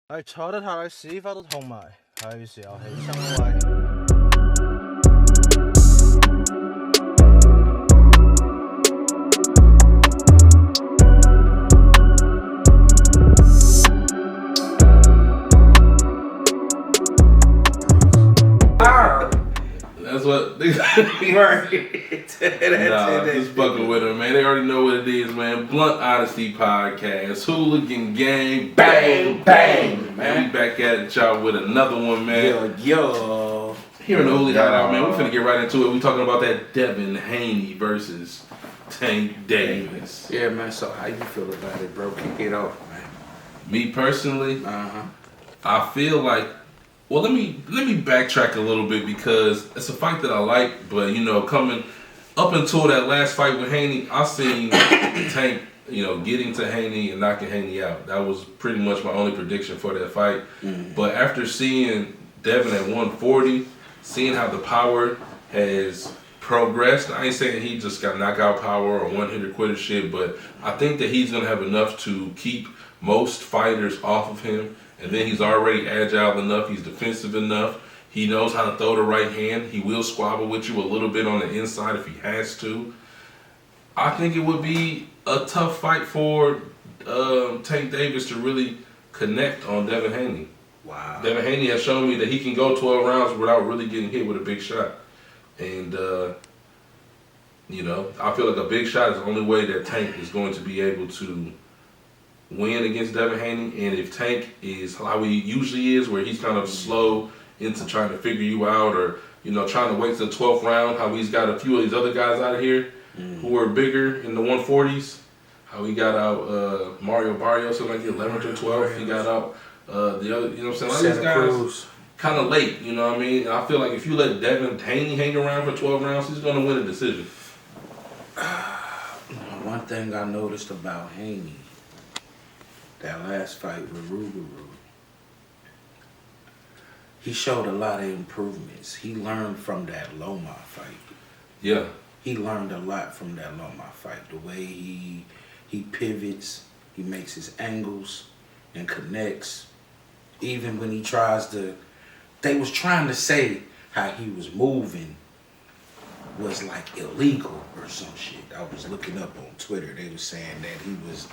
係坐得太耐屎忽都痛埋，係時候起身喂。That's what they Right. just fucking with them, man. They already know what it is, man. Blunt Honesty Podcast, Hooligan Gang, bang, bang, man. We back at it, y'all, with another one, man. Yo. Here in the Holy Hideout, man, we finna get right into it. We talking about that Devin Haney versus Tank Davis. Yeah, man. So how you feel about it, bro? Kick it off, man. Me personally, Uh-huh. I feel like, well, let me backtrack a little bit because it's a fight that I like, but coming up until that last fight with Haney, I seen Tank, getting to Haney and knocking Haney out. That was pretty much my only prediction for that fight. Mm-hmm. But after seeing Devin at 140, seeing how the power has progressed, I ain't saying he just got knockout power or one hitter quitter shit, but I think that he's gonna have enough to keep most fighters off of him. And then he's already agile enough, he's defensive enough, he knows how to throw the right hand, he will squabble with you a little bit on the inside if he has to. I think it would be a tough fight for Tank Davis to really connect on Devin Haney. Wow. Devin Haney has shown me that he can go 12 rounds without really getting hit with a big shot. And, I feel like a big shot is the only way that Tank is going to be able to win against Devin Haney. And if Tank is how he usually is, where he's kind of slow into trying to figure you out or, trying to wait to the 12th round, how he's got a few of these other guys out of here who are bigger in the 140s, how he got out Mario Barrios in like the 11th or 12th, he got out the other, you know what I'm saying? Like these guys kind of late, you know what I mean? And I feel like if you let Devin Haney hang around for 12 rounds, he's going to win a decision. One thing I noticed about Haney, that last fight with Rougarou, he showed a lot of improvements. He learned from that Loma fight. Yeah. He learned a lot from that Loma fight. The way he pivots, he makes his angles and connects. Even when he tries to, they was trying to say how he was moving was like illegal or some shit. I was looking up on Twitter. They was saying that he was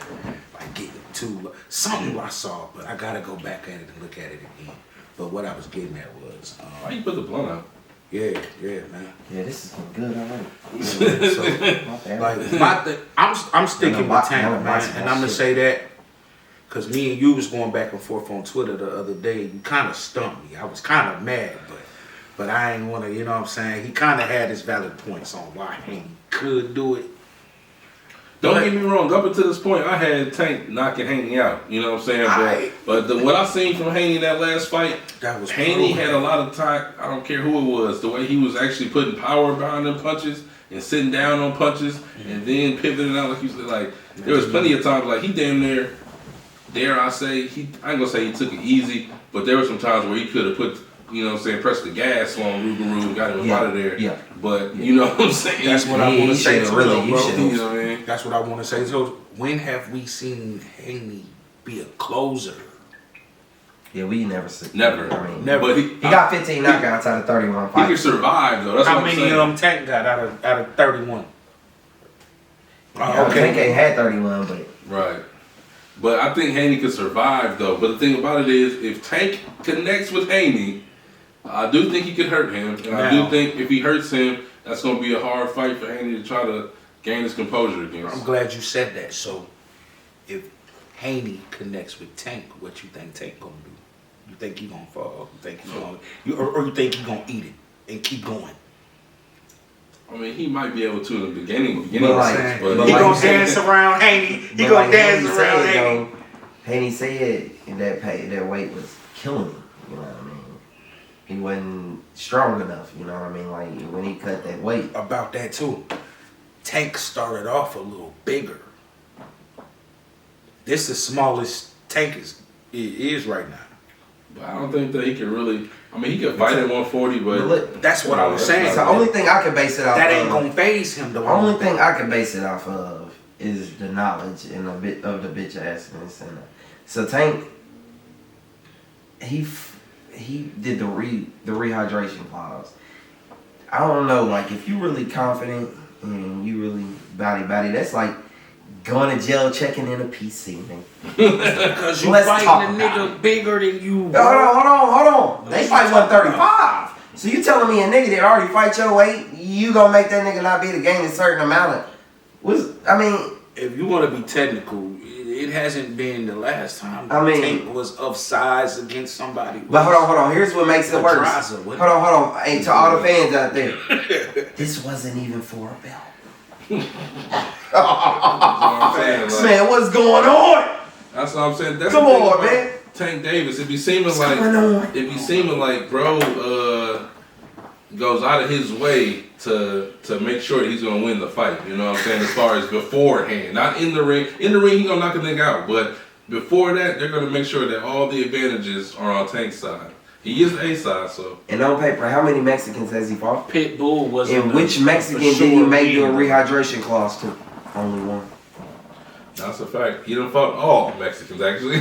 like getting too something I saw, but I gotta go back at it and look at it again. But what I was getting at was, Why you put the blunt out? yeah, man. Yeah, this is good already. So, like I'm sticking with Tank, man, and I'm gonna say that because me and you was going back and forth on Twitter the other day. You kind of stumped me. I was kind of mad, but I ain't want to. You know what I'm saying? He kind of had his valid points on why he could do it. Don't get me wrong. Up until this point, I had Tank knocking Haney out. You know what I'm saying? But what I seen from Haney in that last fight, That was Haney brutal. had a lot of time. I don't care who it was. The way he was actually putting power behind them punches and sitting down on punches and then pivoting out like you said. Like there was plenty of times like he damn near, dare I say, I ain't gonna say he took it easy, but there were some times where he could have put, pressed the gas on Rougarou and got him out of there. Yeah. But you know what I'm saying? That's what I want to say. You know what I mean? That's what I want to say. So when have we seen Haney be a closer? Yeah, we never see. Never. I mean, Never. But he got 15 knockouts out of 31 He fights. can survive though. That's How what I'm many saying. of them Tank got out of 31? I think they had 31, but Right. But I think Haney could survive though. But the thing about it is, if Tank connects with Haney, I do think he could hurt him. And I do think if he hurts him, that's going to be a hard fight for Haney to try to gain his composure against. I'm glad you said that. So if Haney connects with Tank, what you think Tank gonna do? You think he gonna fall? You think he gonna, or you think he gonna eat it and keep going? I mean, he might be able to in the beginning But like- sense, but He like gonna you said- dance around Haney. He but gonna like dance Haney around said, Haney. Haney said that weight was killing him. You know what I mean? He wasn't strong enough. You know what I mean? Like when he cut that weight. About that too. Tank started off a little bigger. This is the smallest Tank is right now. But I don't think that he can really. I mean, he could fight at 140, but Look, That's what I was saying. it's the only thing I can base it off That ain't of. gonna phase him. The only thing I can base it off of is the knowledge and a bit of the bitch assness. And so Tank he did the rehydration clause. I don't know, like if you really confident and you really body, that's like going to jail checking in a PC, nigga. Because you fighting a nigga bigger than you. Hold on. They fight 135. So you telling me a nigga that already fight your weight, you gonna make that nigga not be able to gain a certain amount of... If you want to be technical, it hasn't been the last time. Tank was of size against somebody. But hold on. Here's what makes it worse. Hold on. Hey, to all the fans out there, this wasn't even for a belt. Man, what's going on? That's what I'm saying. That's Come on, man. Tank Davis, it be seeming like bro goes out of his way to make sure that he's gonna win the fight. You know what I'm saying? As far as beforehand, not in the ring. In the ring, he gonna knock a nigga out, but before that, they're gonna make sure that all the advantages are on Tank's side. He is the A side, so. And on paper, how many Mexicans has he fought? Pitbull was. And which Mexican did he make do a rehydration clause to? Only one. That's a fact. He done fought all Mexicans, actually.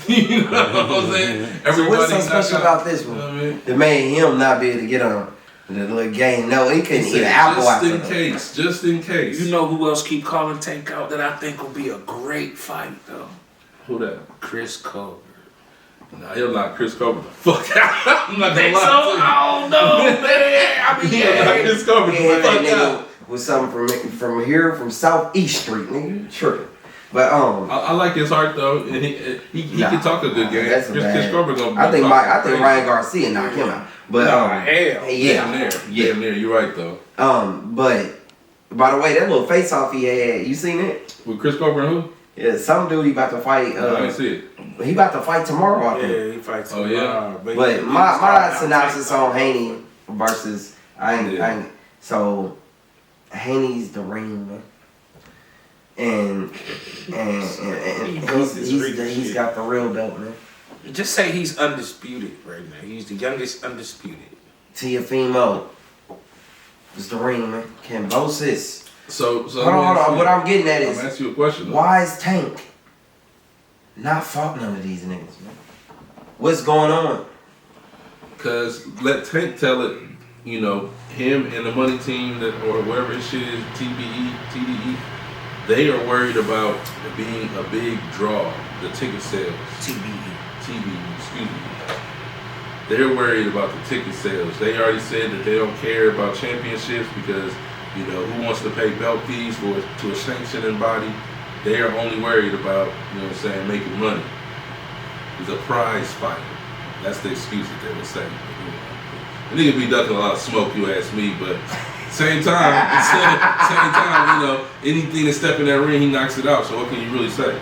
You know what I'm saying? So what's so special about this one? You know what I mean? That made him not be able to get on the little game. No, he couldn't eat an apple after that. Just in case. You know who else keep calling Tank out that I think will be a great fight, though? Who that? Chris Colbert. Nah, he'll knock Chris Colbert the fuck out. I'm not gonna lie. I don't know, man. I mean, he'll knock Chris Colbert the fuck out. Was something from here, from Southeast Street, nigga. Tripping. But I like his heart though, and he can talk a good game. That's Chris Colbert gonna. I think Ryan Garcia knocked him out. But damn near. You're right though. But by the way, that little face off he had, you seen it? With Chris Colbert and who? Yeah, some dude he about to fight. I didn't see it. He about to fight tomorrow. I think. Yeah, he fights tomorrow. Oh yeah. But my synopsis on Haney versus so Haney's the ring man. And he's got the real belt, man. Just say he's undisputed right now. He's the youngest undisputed. Tiafimo is the ring, man. Cambosis. So hold on. What I'm getting at is, I'm asking you a question. Why is Tank not fought none of these niggas, man? What's going on? Cause let Tank tell it. You know, him and the money team or whatever his shit is, TDE. They are worried about being a big draw, the ticket sales. TBE, excuse me. They're worried about the ticket sales. They already said that they don't care about championships because, you know, who wants to pay belt fees to a sanctioning body? They are only worried about, you know what I'm saying, making money. He's a prize fighter. That's the excuse that they were saying. The nigga be ducking a lot of smoke, you ask me, but same time, you know, anything that step in that ring, he knocks it out. So what can you really say?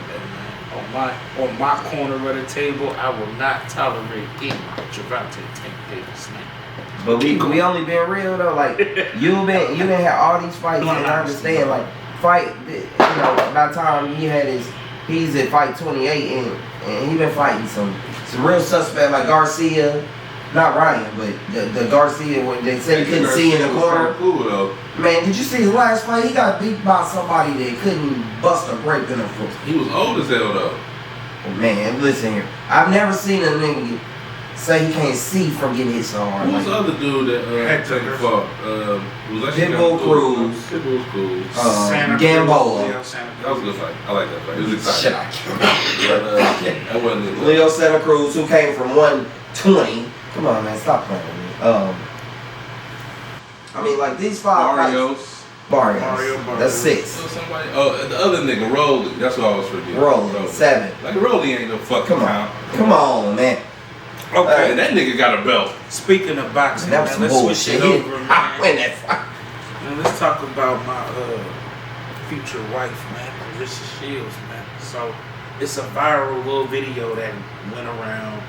On my corner of the table, I will not tolerate any Gervonta Tank Davis, man. But we only been real though. Like you done had all these fights, and I understand. Like fight, you know, by the time he's at fight 28, and he been fighting some real suspect like Garcia. Not Ryan, but the Garcia when they said he couldn't see in the corner. Cool though. Man, did you see his last fight? He got beat by somebody that couldn't bust a grape in the foot. He was old as hell though. Man, listen here. I've never seen a nigga say he can't see from getting hit so hard. Who's the other dude that fought? Pitbull Cruz. Pitbull Cruz. Gamboa. That was a good fight. I like that fight. It was exciting. That wasn't good. Leo Santa Cruz, who came from 120. Come on, man, stop playing with me. I mean, like these 5 Barrios. That's 6. So somebody, the other nigga, Rolly. That's what I was forgetting. Rolly. 7. Like Rolly ain't no fucking count. Come on, man. Okay, that nigga got a belt. Speaking of boxing, man, let's switch it over, man. I win that fight. Man, let's talk about my future wife, man, Clarissa Shields, man. So it's a viral little video that went around.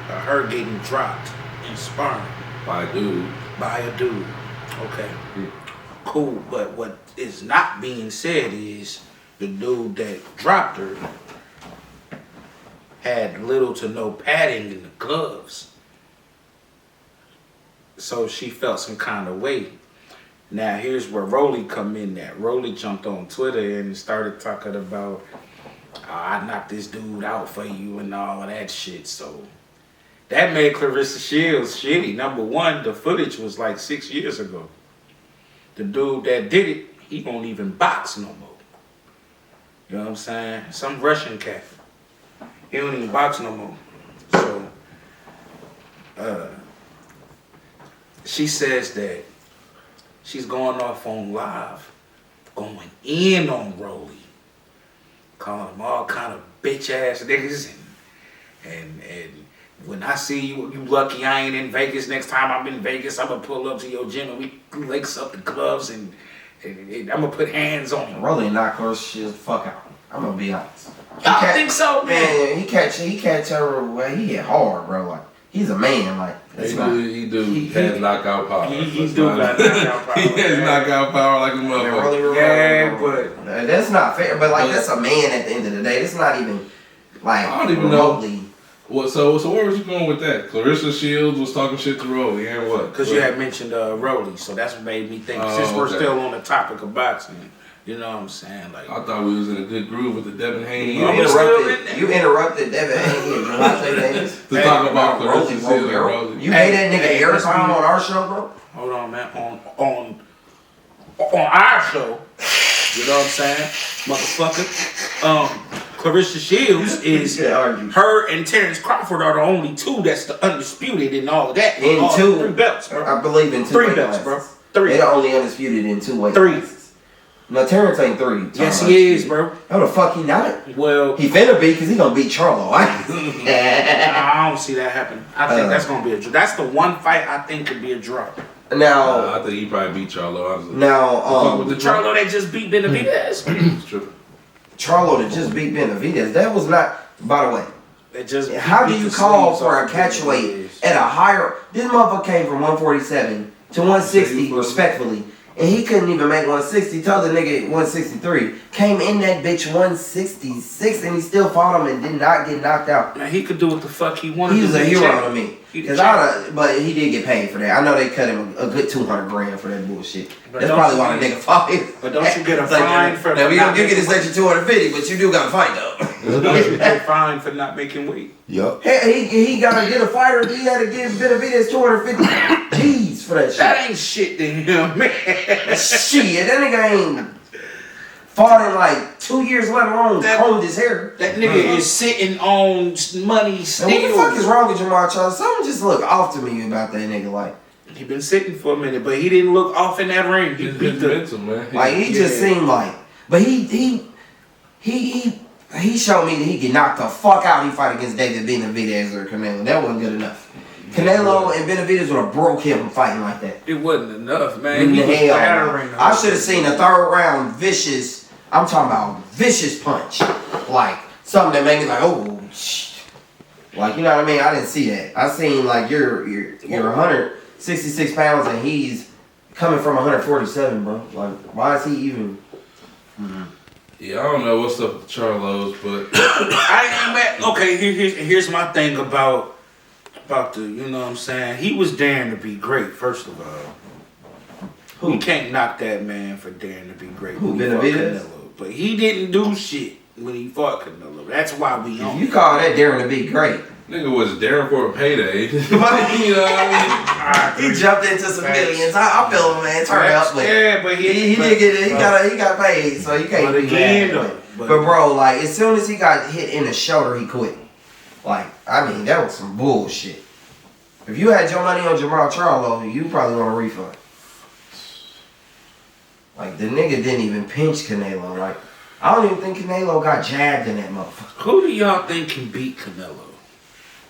Her getting dropped in sparring by a dude. Okay. Cool. But what is not being said is the dude that dropped her had little to no padding in the gloves. So she felt some kind of way. Now here's where Rolly come in at. Rolly jumped on Twitter and started talking about I knocked this dude out for you and all of that shit. So That made Clarissa Shields shitty. Number one, the footage was like 6 years ago. The dude that did it, he won't even box no more. You know what I'm saying? Some Russian cat. He don't even box no more. So, she says that she's going off on live, going in on Rolly, calling him all kind of bitch ass niggas, and when I see you lucky I ain't in Vegas. Next time I'm in Vegas, I'm gonna pull up to your gym and we lace up the gloves and I'm gonna put hands on you. Rolly knocked her shit the fuck out. I'm gonna be honest. Y'all think so, man? He catch her. Well, he hit hard, bro. Like he's a man. Like He has knockout power. He do got knockout power. He has knockout power like a motherfucker. Yeah, but that's not fair. But like that's a man at the end of the day. It's not even like I don't even remotely. know. Well, so where was you going with that? Clarissa Shields was talking shit to Rolly, and what? Because you had mentioned Rolly, so that's what made me think. Since we're still on the topic of boxing, you know what I'm saying? Like I thought we was in a good groove with the Devin Haney. You interrupted Devin Haney and Javante Davis to talk about Clarissa Shields and Rolly. You made that nigga airtime on our show, bro? Hold on, man. On our show, you know what I'm saying, motherfucker. Clarissa Shields is her and Terrence Crawford are the only two that's the undisputed in all of that. In two 3 belts, bro. I believe in 2 3 weight belts, classes. bro. 3. They're only undisputed in 2 weight 3. classes. No, Terrence ain't 3. Yes, he is, bro. How the fuck he not? Well, he finna be because he gonna beat Charlo. I don't see that happening. I think that's gonna be a draw. That's the one fight I think could be a draw. Now, I think he probably beat Charlo. Honestly. Now, the Charlo that just beat Benavidez. Charlo that just beat Benavidez. That was not. By the way, that just how do you call for a catch weight at a higher? This motherfucker came from 147 to 160 respectfully, and he couldn't even make 160. Told the nigga 163. Came in that bitch 166, and he still fought him and did not get knocked out. Man, he could do what the fuck he wanted. He was a hero to me. But he did get paid for that. I know they cut him a good $200,000 for that bullshit. But that's probably why the nigga fought him. But don't you get a fine for? Now you get this extra $250, but you do got to fight though. Don't you get a fine for not making weight? Yup. He got to get a fighter. He had to give Benavidez $250 G's for that shit. That ain't shit to him, man. Shit, that nigga ain't fought in like 2 years, let alone combed his hair. That nigga is sitting on money still. What the fuck is wrong with Jamar Charles? Something just look off to me about that nigga. Like he been sitting for a minute, but he didn't look off in that ring. He beat the mental, man. Like he just seemed like, but he showed me that he could knock the fuck out. He fight against David Benavidez or Canelo. That wasn't good enough. Canelo and Benavidez would have broke him fighting like that. It wasn't enough, man. He was battering. I should have seen a 3rd round vicious. I'm talking about vicious punch, like something that made me like, oh, like you know what I mean. I didn't see that. I seen like you're 166 pounds and he's coming from 147, bro. Like why is he even? Yeah, I don't know what's up with Charlos, but I ain't mad. Okay, here's my thing about the, you know what I'm saying. He was daring to be great. First of all, you can't knock that man for daring to be great. Who, Benavidez? But he didn't do shit when he fought Canelo. That's why we on. You call that daring to be great? Nigga was daring for a payday. You know what I mean? He jumped into some millions. I feel him, man. Turn up, but yeah, but he did get it. He got paid, so you can't be mad. But bro, like as soon as he got hit in the shoulder, he quit. Like I mean, that was some bullshit. If you had your money on Jamar Charlo, you probably want a refund. Like, the nigga didn't even pinch Canelo. Like, I don't even think Canelo got jabbed in that motherfucker. Who do y'all think can beat Canelo?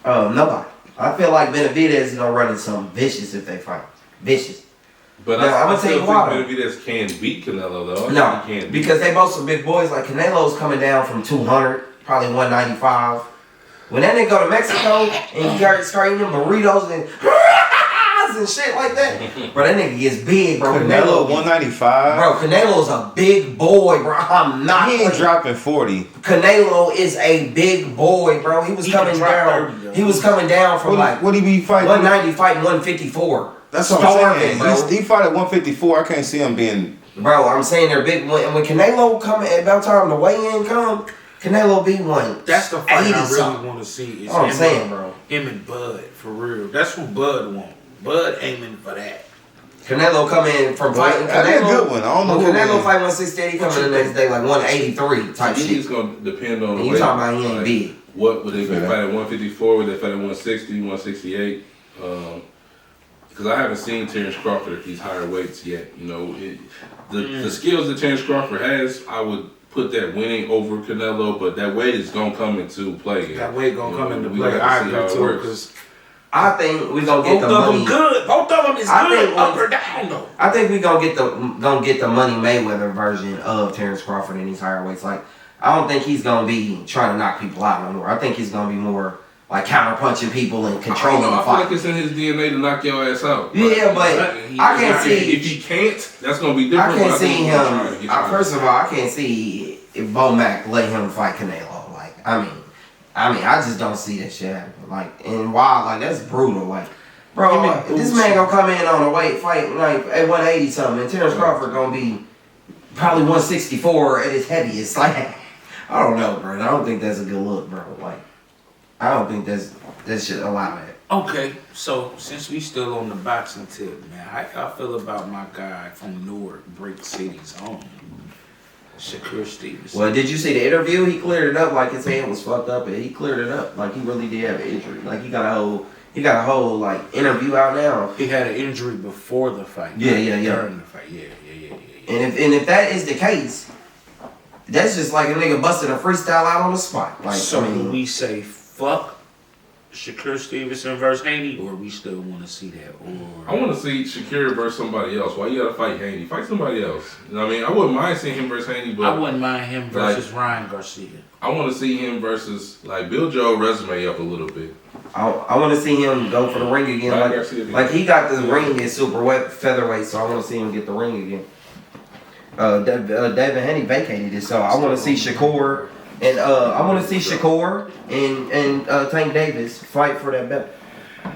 Nobody. I feel like Benavidez is gonna run into something vicious if they fight. Vicious. But now, I still think Benavidez can beat Canelo, though. No, because they both some big boys. Like, Canelo's coming down from 200, probably 195. When that nigga go to Mexico and he start eating burritos and shit like that, bro, that nigga gets big, bro. Canelo 195. Bro, Canelo's a big boy, bro. I'm not. He ain't dropping 40. Canelo is a big boy, bro. He was coming down. 30, he was coming down from what he be fighting? 190 fighting 154. That's what I'm saying. Bro. He fought at 154. I can't see him being. Bro, I'm saying they're big. When Canelo come at about time the weigh-in come, Canelo be one. That's the fight I really something. want to see. Is All I'm saying, bro. Him and Bud, for real. That's who Bud want. Bud aiming for that. Canelo come in from fighting. That'd be a good one. I don't know who Canelo wins. fight 168. He come in the next day like 183 type shit. It's gonna depend on. And you talking about he ain't big. What would they fight at 154? Would they fight at 160, 168? Because I haven't seen Terrence Crawford at these higher weights yet. You know, the skills that Terrence Crawford has, I would put that winning over Canelo, but that weight is gonna come into play. That weight gonna come into we play. gotta I see agree how it too, works. because I think we gonna get both the of money. them good. Both of them is I good, think up or down though. I think we gonna get the Money Mayweather version of Terrence Crawford in these higher weights. Like, I don't think he's gonna be trying to knock people out no more. I think he's gonna be more like counter punching people and controlling the I feel fight. like it's in his DNA to knock your ass out. Yeah, but I can't see. If he can't, that's gonna be different. I can't see he's gonna try to him. get you First of all, I can't see if Bo Mac let him fight Canelo. Like, I mean, I just don't see that shit happening. Like, and why? Like, that's brutal. Like, bro, this man gonna come in on a weight fight like at 180 something, and Terrence Crawford gonna be probably 164 at his heaviest. Like, I don't know, bro. I don't think that's a good look, bro. Like, I don't think that should allow that. Okay, so since we still on the boxing tip, man, how y'all feel about my guy from Newark, Brick City's own, Shakur Stevenson? Well, did you see the interview? He cleared it up like his hand was fucked up, and he cleared it up like he really did have an injury. Like he got a whole like interview out now. He had an injury before the fight. Yeah. During the fight, yeah. And if that is the case, that's just like a nigga busting a freestyle out on the spot. Like, So I mean, we say fuck Shakur Stevenson versus Haney, or we still want to see that? Or I want to see Shakira versus somebody else. Why you gotta fight Haney? Fight somebody else. You know what I mean? I wouldn't mind seeing him versus Haney, but I wouldn't mind him versus Ryan Garcia. I want to see him versus like build your resume up a little bit. I want to see him go for the ring again. Like he got the ring at super featherweight, so I want to see him get the ring again. Devin Haney vacated it, so I want to see Shakur and Tank Davis fight for that belt.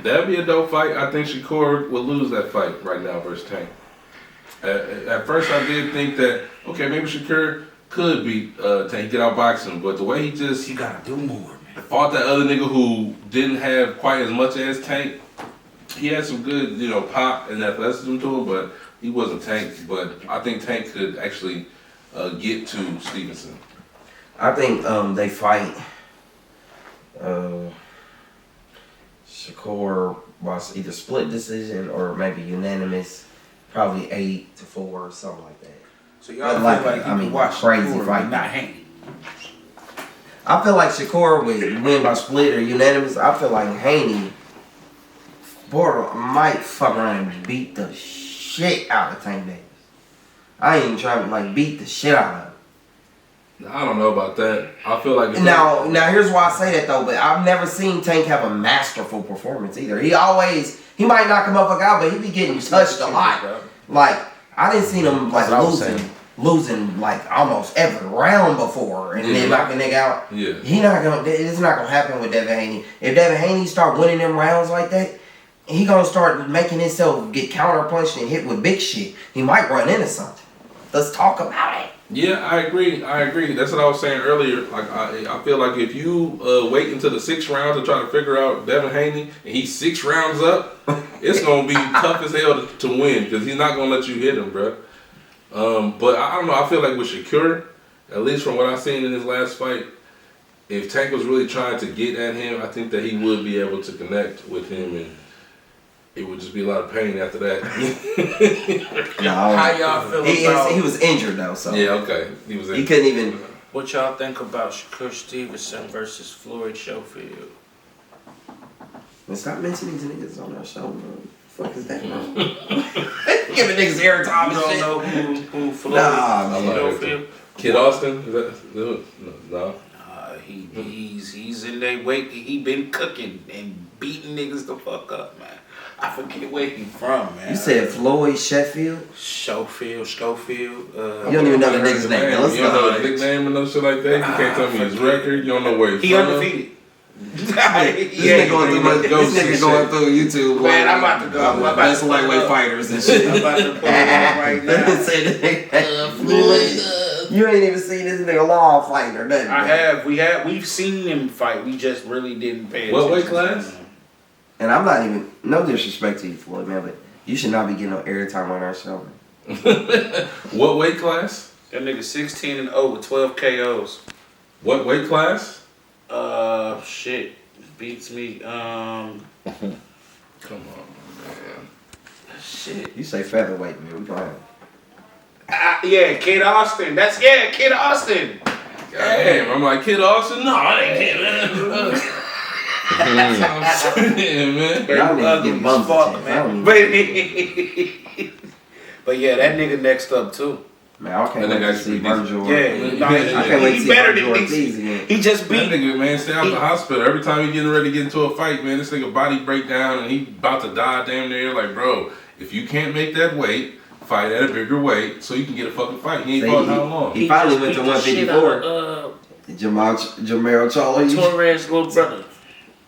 That'd be a dope fight. I think Shakur would lose that fight right now versus Tank. At first, I did think that maybe Shakur could beat Tank, get out boxing, but the way he gotta do more, man. Fought that other nigga who didn't have quite as much as Tank. He had some good, pop and athleticism to him, but he wasn't Tank. But I think Tank could actually get to Stevenson. I think they fight Shakur was either split decision or maybe unanimous, probably 8-4 or something like that. So y'all feel like you can watch crazy Shakur, fight, not Haney. I feel like Shakur would win by split or unanimous. I feel like Haney might fuck around and beat the shit out of Tank Davis. I ain't even trying to beat the shit out of him. I don't know about that. I feel like now here's why I say that though. But I've never seen Tank have a masterful performance either. He might knock a motherfucker out, but he be getting touched a lot. Like I didn't see him losing like almost every round before, and then knock a nigga out. Yeah, it's not gonna happen with Devin Haney. If Devin Haney start winning them rounds like that, he gonna start making himself get counter punched and hit with big shit. He might run into something. Let's talk about it. Yeah, I agree. That's what I was saying earlier. Like I feel like if you wait until the 6th round to try to figure out Devin Haney and he's 6 rounds up, it's gonna be tough as hell to win because he's not gonna let you hit him, bro. But I don't know. I feel like with Shakur, at least from what I've seen in his last fight, if Tank was really trying to get at him, I think that he would be able to connect with him, and it would just be a lot of pain after that. How y'all feel about? He was injured though, so Yeah, okay. He was. He couldn't even. What y'all think about Shakur Stevenson versus Floyd Schofield? Man, stop mentioning these niggas on our show, man. Fuck is that, man? Giving niggas air time and shit. You don't know who Floyd Schofield? Kid Austin? Is that no? He's in their weight. He been cooking and beating niggas the fuck up, man. I forget where he from, man. You said Floyd Schofield? Schofield. You don't even know the nigga's name. You don't know his nickname or no shit like that? You can't tell me his record. You don't know where he's from. Undefeated. This nigga going through YouTube. Man, I'm about to go. I'm about best to lightweight fighters and shit. I'm about to pull it up right now. Floyd You ain't even seen this nigga law fighting or nothing. I man. have. We've seen him fight. We just really didn't pay attention. What weight class? And I'm not even, no disrespect to you, Floyd, man, but you should not be getting no airtime on our show. What weight class? That nigga 16-0 with 12 KOs. What weight class? Shit. Beats me. Come on, man. Shit. You say featherweight, man. We gonna have Yeah, Kid Austin. Kid Austin. Damn, I'm like, Kid Austin? No, I ain't Kid, man. That's what I'm saying, man. Y'all niggas Ugly get as bumps fuck, at man. you. But yeah, that nigga next up too. Man, I can't wait to see Virgil. Yeah, I can't wait to he see better Virgil than Ortiz again. He just beat. That nigga, man, stay out the hospital. Every time he getting ready to get into a fight, man, this nigga body break down and he about to die damn near. Like, bro, if you can't make that weight, fight at a bigger weight so you can get a fucking fight. He ain't fought how long? He finally went to 154. Jamel Charlie. Torres' little brother.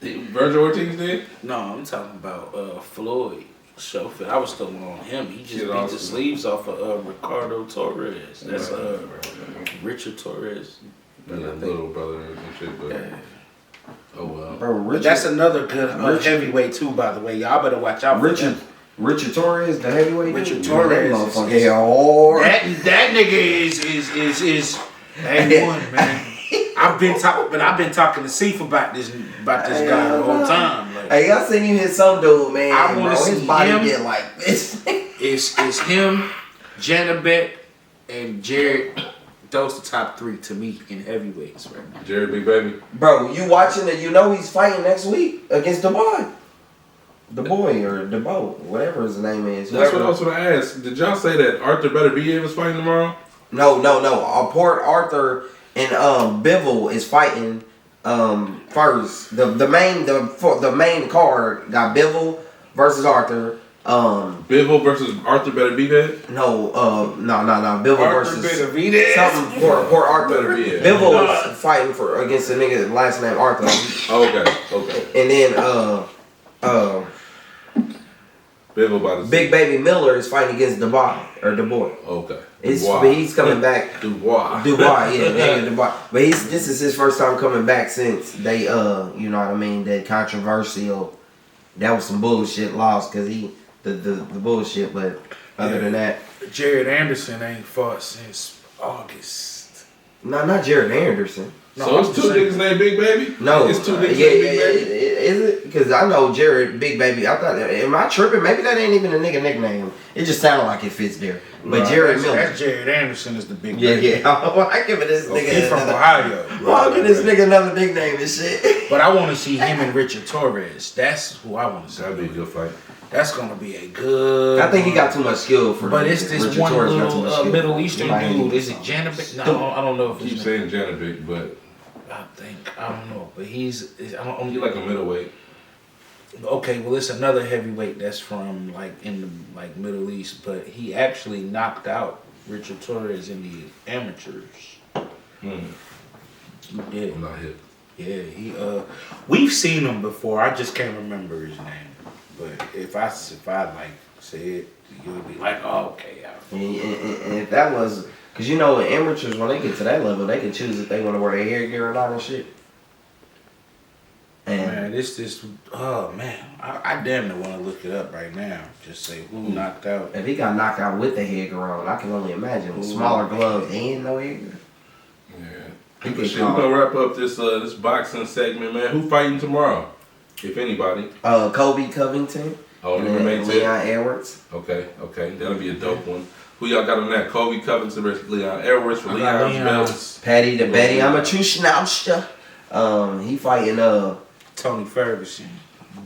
Virgil Ortiz did? No, I'm talking about Floyd. Schofield. I was still on him. He just Kid beat Austin. the sleeves off of Ricardo Torres. That's Richard Torres. Yeah, little brother and shit, but oh well. Bro, Richard. That's another good heavyweight too, by the way. Y'all better watch out for him. Richard Torres, the heavyweight. Richard Torres. That hard. That nigga is A1, man. I've been talking to Seif about this guy the whole time. Like, Hey, I seen you hit some dude, man. I want to see his body him. get like this. It's him, Janabek, and Jared. Those the top three to me in heavyweights right now. Jared Big Baby. Bro, you watching it? You know he's fighting next week against the boy. The boy or the boat, whatever his name is. That's what I was going to ask. Did y'all say that Arthur Better Be was fighting tomorrow? No. Port Arthur and Bivol is fighting first. The main card got Bivol versus Arthur. Bivol versus Arthur Better Be Dead? No. Bivol Arthur versus Benavidez. something. Port Arthur. Better be it. Bivol is fighting against a nigga last name Arthur. Okay. And then Bivol about to Big Baby Miller is fighting against Dubois. Okay. He's coming back. Dubois, yeah, Dubois. But this is his first time coming back since they, you know what I mean, that controversial, that was some bullshit loss because the bullshit, but other than that. Jared Anderson ain't fought since August. No, not Jared Anderson. No, so it's two niggas named Big Baby? No. It's two niggas named Yeah, Big Baby? is it? Because I know Jared Big Baby. I thought, am I tripping? Maybe that ain't even a nigga nickname. It just sounded like it fits there. But Jared Miller. That's Jared Anderson is the big Yeah. baby. I give it this nigga. He's from Ohio. I'll give this nigga another nickname and shit. But I want to see him and Richard Torres. That's who I want to see. That'd be a good fight. That's gonna be a good. I think he got too much skill for. But it's this Richard one Torres got too much little skill. Middle Eastern Miami. dude. Is it Janabek? No, I don't know if Keep he's. saying Janovic, but I don't know, but he's. I'm he like a middleweight. Okay, well, it's another heavyweight that's from in the Middle East, but he actually knocked out Richard Torres in the amateurs. He did. I'm not hip. Yeah, he. We've seen him before. I just can't remember his name. But if I say it, you'll be like, oh, okay. And if that was, because you know, amateurs when they get to that level, they can choose if they want to wear their hair gear or not and shit. And Man, oh man, I damn near want to look it up right now. Just say who knocked out. if he got knocked out with the head gear on, I can only imagine with smaller gloves and no hair gear. Yeah. He But get shit, we're called. gonna wrap up this boxing segment, man. Who fighting tomorrow? If anybody. Kobe Covington. Oh, and MMA then too. Leon Edwards. Okay. That'll be a dope one. Who y'all got on that? Kobe Covington versus Leon Edwards for I got Leon's Leon. belts. Patty the Betty. I'm a true schnauzer. He fighting Tony Ferguson.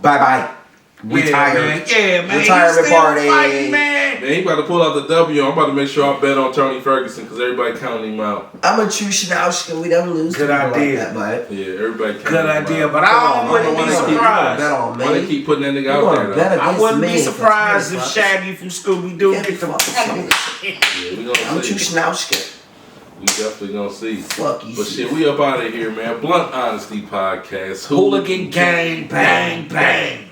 bye. Retired. Yeah, man. Retirement He's still party. fighting, man. Man, he about to pull out the W. I'm about to make sure I bet on Tony Ferguson because everybody counting him out. I'm a true schnauzer. We don't lose. Good people idea. Like that, but Yeah, everybody counting Good him idea, out. but I wouldn't be Bet surprised. on me. Why they keep putting that nigga You out wanna there, bet though? I against wouldn't me be for surprised if 20 bucks. Shaggy from Scooby Doo Get get the the fuck out. Yeah, we I'm gonna too see. schnauzer. We definitely gonna see. Fuck you. But shit, we up out of here, man. Blunt Honesty Podcast. Hooligan gang, bang, bang.